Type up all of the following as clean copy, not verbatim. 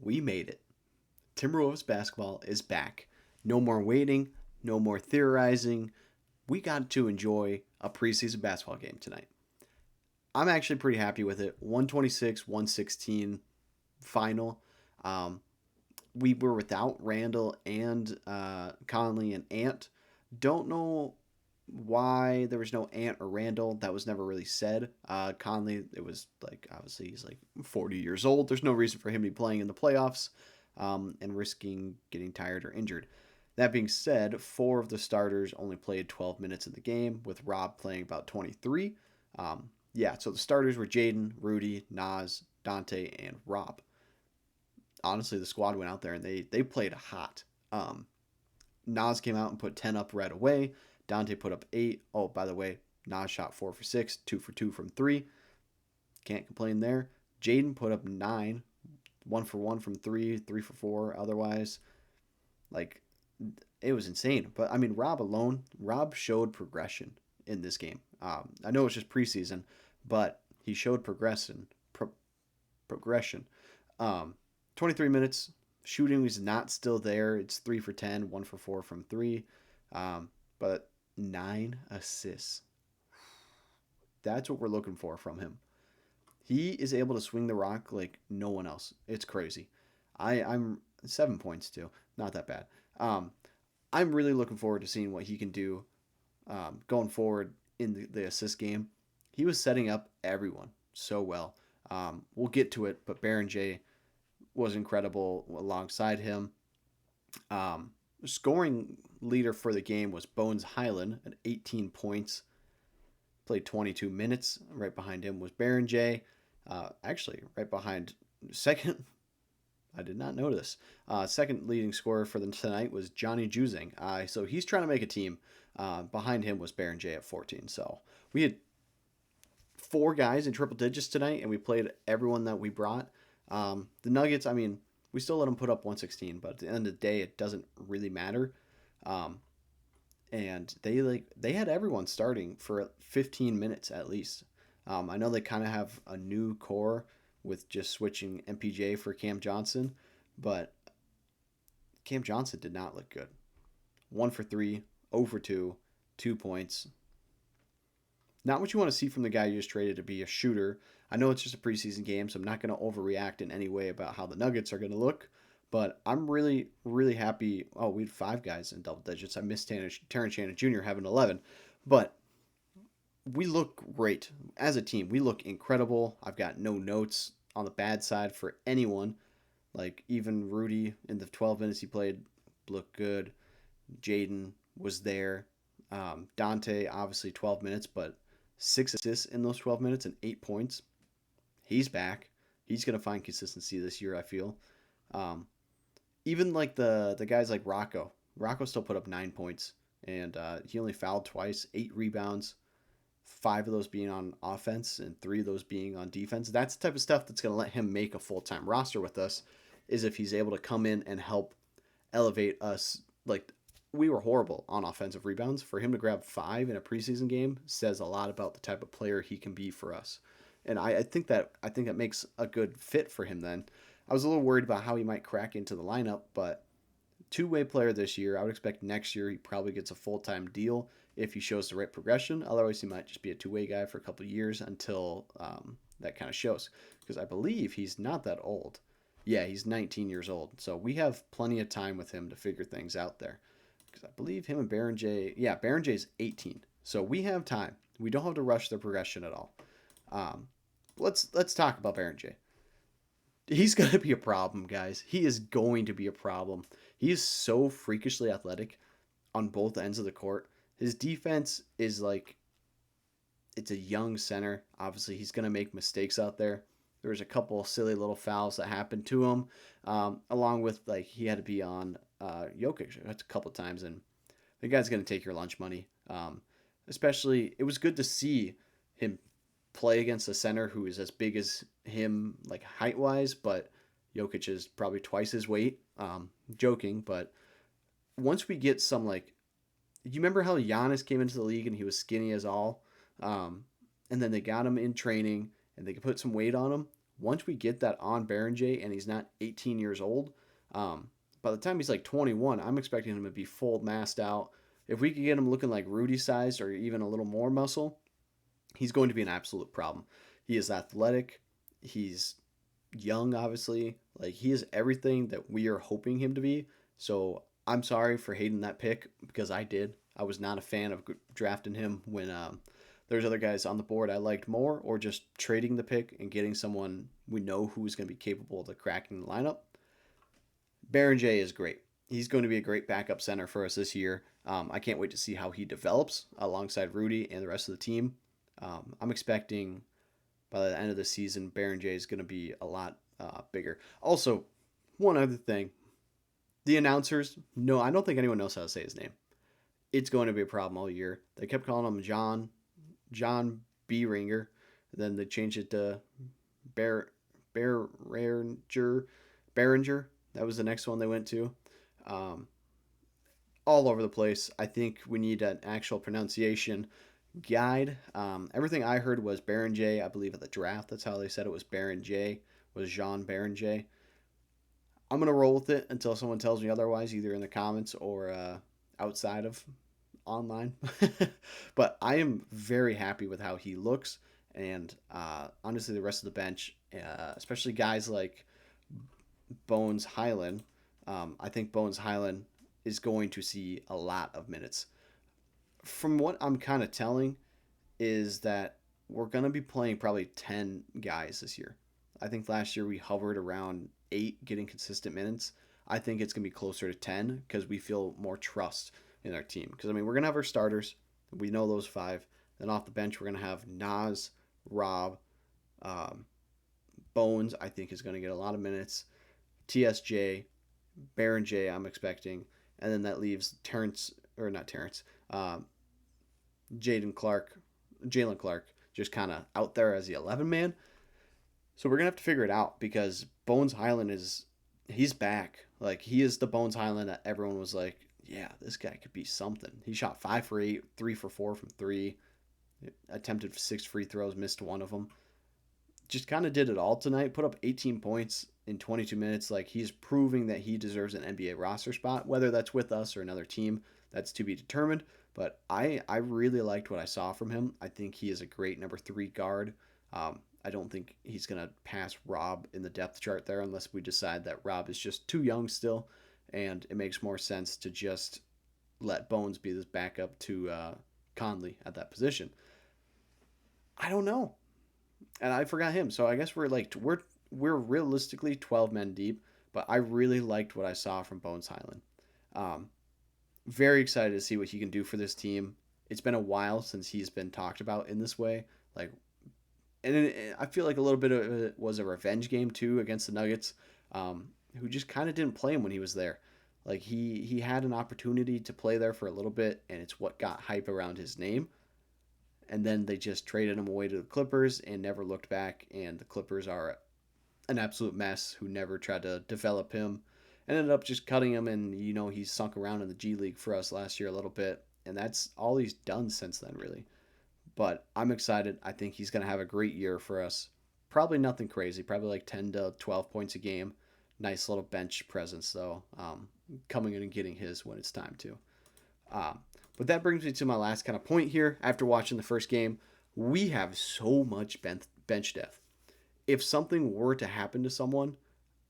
We made it. Timberwolves basketball is back. No more waiting, no more theorizing. We got to enjoy a preseason basketball game tonight. I'm actually pretty happy with it. 126, 116 final. Um, we were without Randall and Conley and Ant. Don't know why there was no Ant or Randall. That was never really said. Conley, it was like obviously he's like 40 years old. There's no reason for him to be playing in the playoffs and risking getting tired or injured. That being said, four of the starters only played 12 minutes in the game, with Rob playing about 23. Yeah, so the starters were Jaden, Rudy, Nas, Dante, and Rob. Honestly, the squad went out there and they played hot. Um, Nas came out and put 10 up right away. Dante put up 8. Oh, by the way, Nas shot 4 for 6, 2 for 2 from 3. Can't complain there. Jaden put up 9, 1 for 1 from 3, 3 for 4 otherwise. Like, it was insane. But, I mean, Rob showed progression in this game. I know it's just preseason, but he showed progression. Um, 23 minutes. Shooting was not still there. It's 3 for 10, 1 for 4 from 3. But 9 assists. That's what we're looking for from him. He is able to swing the rock like no one else. It's crazy. I'm 7 points too. Not that bad. Um, I'm really looking forward to seeing what he can do going forward in the assist game. He was setting up everyone so well. We'll get to it, but Baron J was incredible alongside him. Scoring leader for the game was Bones Highland at 18 points, played 22 minutes. Right behind him was Baron J. Actually, right behind second. I did not notice. Second leading scorer for them tonight was Johnny Juzang. So he's trying to make a team. Behind him was Baron J at 14. So we had four guys in triple digits tonight, and we played everyone that we brought. The Nuggets, I mean, we still let them put up 116, but at the end of the day, it doesn't really matter. Um, and they had everyone starting for 15 minutes at least. I know they kind of have a new core with just switching MPJ for Cam Johnson, but Cam Johnson did not look good. 1 for 3, 0 for 2, 2 points. Not what you want to see from the guy you just traded to be a shooter. I know it's just a preseason game, so I'm not going to overreact in any way about how the Nuggets are going to look. But I'm really, really happy. Oh, we had five guys in double digits. I missed Terrence Shannon Jr. having 11. But we look great as a team. We look incredible. I've got no notes on the bad side for anyone. Like, even Rudy in the 12 minutes he played looked good. Jaden was there. Dante, obviously 12 minutes, but 6 assists in those 12 minutes and 8 points. He's back. He's going to find consistency this year, I feel. Um, Even like the guys like Rocco. Rocco still put up 9 points, and he only fouled twice, 8 rebounds, five of those being on offense, and three of those being on defense. That's the type of stuff that's going to let him make a full time roster with us. Is if he's able to come in and help elevate us. Like, we were horrible on offensive rebounds. For him to grab five in a preseason game says a lot about the type of player he can be for us. And I think that makes a good fit for him then. I was a little worried about how he might crack into the lineup, but two-way player this year. I would expect next year he probably gets a full-time deal if he shows the right progression. Otherwise, he might just be a two-way guy for a couple of years until that kind of shows. Because I believe he's not that old. Yeah, he's 19 years old. So we have plenty of time with him to figure things out there. Because I believe him and Baron J. Yeah, Baron J is 18. So we have time. We don't have to rush their progression at all. Um, let's talk about Baron J. He's going to be a problem, guys. He is going to be a problem. He is so freakishly athletic on both ends of the court. His defense is like, it's a young center. Obviously, he's going to make mistakes out there. There's a couple silly little fouls that happened to him, along with like he had to be on Jokic a couple times, and the guy's going to take your lunch money. Especially, it was good to see him play against a center who is as big as him, like height wise, but Jokic is probably twice his weight. Joking, but once we get some like, you remember how Giannis came into the league and he was skinny as all, and then they got him in training and they could put some weight on him. once we get that on Berenjay and he's not 18 years old, by the time he's like 21, I'm expecting him to be full massed out. If we could get him looking like Rudy sized or even a little more muscle, he's going to be an absolute problem. He is athletic. He's young, obviously. Like, he is everything that we are hoping him to be. So I'm sorry for hating that pick because I did. I was not a fan of drafting him when there's other guys on the board I liked more, or just trading the pick and getting someone we know who's going to be capable of cracking the lineup. Berenjay is great. He's going to be a great backup center for us this year. I can't wait to see how he develops alongside Rudy and the rest of the team. I'm expecting by the end of the season, Berenjay is going to be a lot bigger. Also, one other thing, the announcers, no, I don't think anyone knows how to say his name. It's going to be a problem all year. They kept calling him John B. Ringer. Then they changed it to Behringer. That was the next one they went to. Um, all over the place. I think we need an actual pronunciation guide. Everything I heard was Berenjay. I believe at the draft, that's how they said it was Berenjay, was Jean Berenjay. I'm going to roll with it until someone tells me otherwise, either in the comments or outside of online. But I am very happy with how he looks. And honestly, the rest of the bench, especially guys like Bones Highland, I think Bones Highland is going to see a lot of minutes. From what I'm kind of telling, is that we're going to be playing probably 10 guys this year. I think last year we hovered around 8 getting consistent minutes. I think it's going to be closer to 10 because we feel more trust in our team. Because, I mean, we're going to have our starters. We know those 5. Then off the bench, we're going to have Nas, Rob, um, Bones, I think, is going to get a lot of minutes. TSJ, Baron J, I'm expecting. And then that leaves Terrence, or not Terrence, Jalen Clark, just kind of out there as the 11 man. So we're gonna have to figure it out because Bones Highland he's back. Like, he is the Bones Highland that everyone was like, yeah, this guy could be something. He shot 5 for 8, 3 for 4 from 3, attempted 6 free throws, missed one of them. Just kind of did it all tonight. Put up 18 points in 22 minutes. Like, he's proving that he deserves an NBA roster spot, whether that's with us or another team. That's to be determined. But I really liked what I saw from him. I think he is a great number 3 guard. I don't think he's going to pass Rob in the depth chart there unless we decide that Rob is just too young still, and it makes more sense to just let Bones be this backup to Conley at that position. I don't know, and I forgot him. So I guess we're realistically 12 men deep, but I really liked what I saw from Bones Highland. Um, Very excited to see what he can do for this team. It's been a while since he's been talked about in this way. Like, and I feel like a little bit of it was a revenge game too against the Nuggets, who just kind of didn't play him when he was there. Like, he had an opportunity to play there for a little bit, and it's what got hype around his name. And then they just traded him away to the Clippers and never looked back. And the Clippers are an absolute mess who never tried to develop him and ended up just cutting him. And, he's sunk around in the G League for us last year a little bit. And that's all he's done since then, really. But I'm excited. I think he's going to have a great year for us. Probably nothing crazy. Probably like 10 to 12 points a game. Nice little bench presence, though. Coming in and getting his when it's time to. But that brings me to my last kind of point here. After watching the first game, we have so much bench depth. If something were to happen to someone,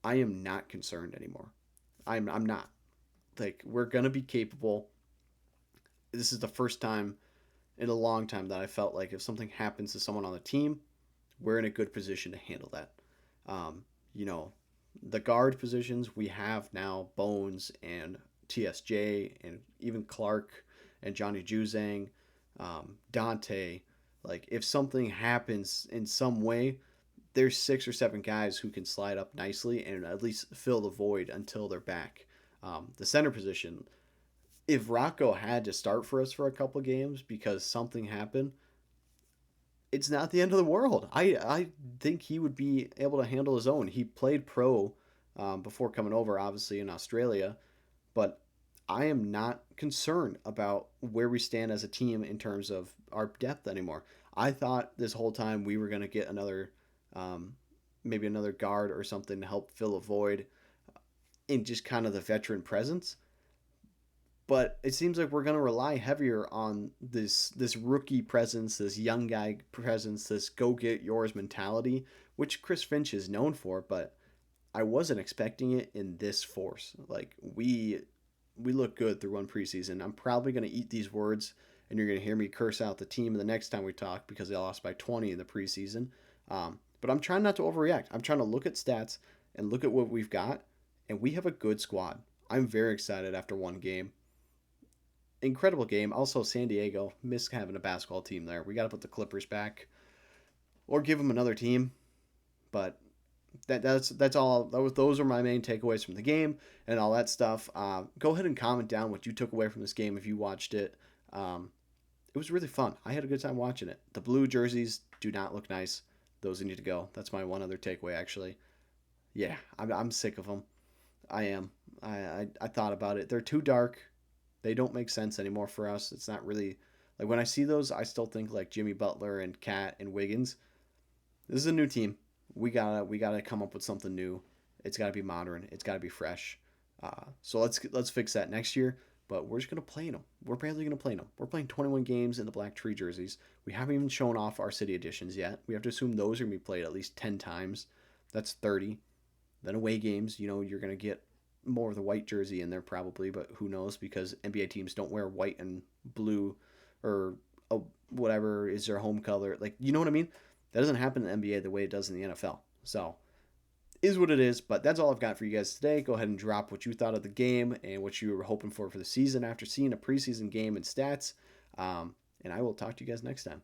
I am not concerned anymore. I'm not. Like, we're going to be capable. This is the first time in a long time that I felt like if something happens to someone on the team, we're in a good position to handle that. Um, you know, the guard positions, we have now Bones and TSJ and even Clark and Johnny Juzang, Dante. Like, if something happens in some way, there's 6 or 7 guys who can slide up nicely and at least fill the void until they're back. The center position, if Rocco had to start for us for a couple games because something happened, it's not the end of the world. I think he would be able to handle his own. He played pro before coming over, obviously, in Australia, but I am not concerned about where we stand as a team in terms of our depth anymore. I thought this whole time we were going to get another maybe another guard or something to help fill a void in just kind of the veteran presence. But it seems like we're going to rely heavier on this rookie presence, this young guy presence, this go get yours mentality, which Chris Finch is known for. But I wasn't expecting it in this force. Like we look good through one preseason. I'm probably going to eat these words, and you're going to hear me curse out the team the next time we talk because they lost by 20 in the preseason. But I'm trying not to overreact. I'm trying to look at stats and look at what we've got, and we have a good squad. I'm very excited after one game. Incredible game. Also, San Diego missed having a basketball team there. We got to put the Clippers back or give them another team. But that's all. Those are my main takeaways from the game and all that stuff. Go ahead and comment down what you took away from this game if you watched it. It was really fun. I had a good time watching it. The blue jerseys do not look nice. Those need to go. That's my one other takeaway, actually. Yeah, I'm sick of them. I am. I thought about it. They're too dark. They don't make sense anymore for us. It's not really like when I see those, I still think like Jimmy Butler and Cat and Wiggins. This is a new team. We gotta come up with something new. It's got to be modern. It's got to be fresh. So let's fix that next year. But we're just gonna play in them. We're barely gonna play in them. We're playing 21 games in the black tree jerseys. We haven't even shown off our city editions yet. We have to assume those are gonna be played at least 10 times. That's 30. Then away games, you're gonna get more of the white jersey in there probably, but who knows because NBA teams don't wear white and blue or whatever is their home color. Like, you know what I mean? That doesn't happen in the NBA the way it does in the NFL. So, is what it is, but that's all I've got for you guys today. Go ahead and drop what you thought of the game and what you were hoping for the season after seeing a preseason game and stats. And I will talk to you guys next time.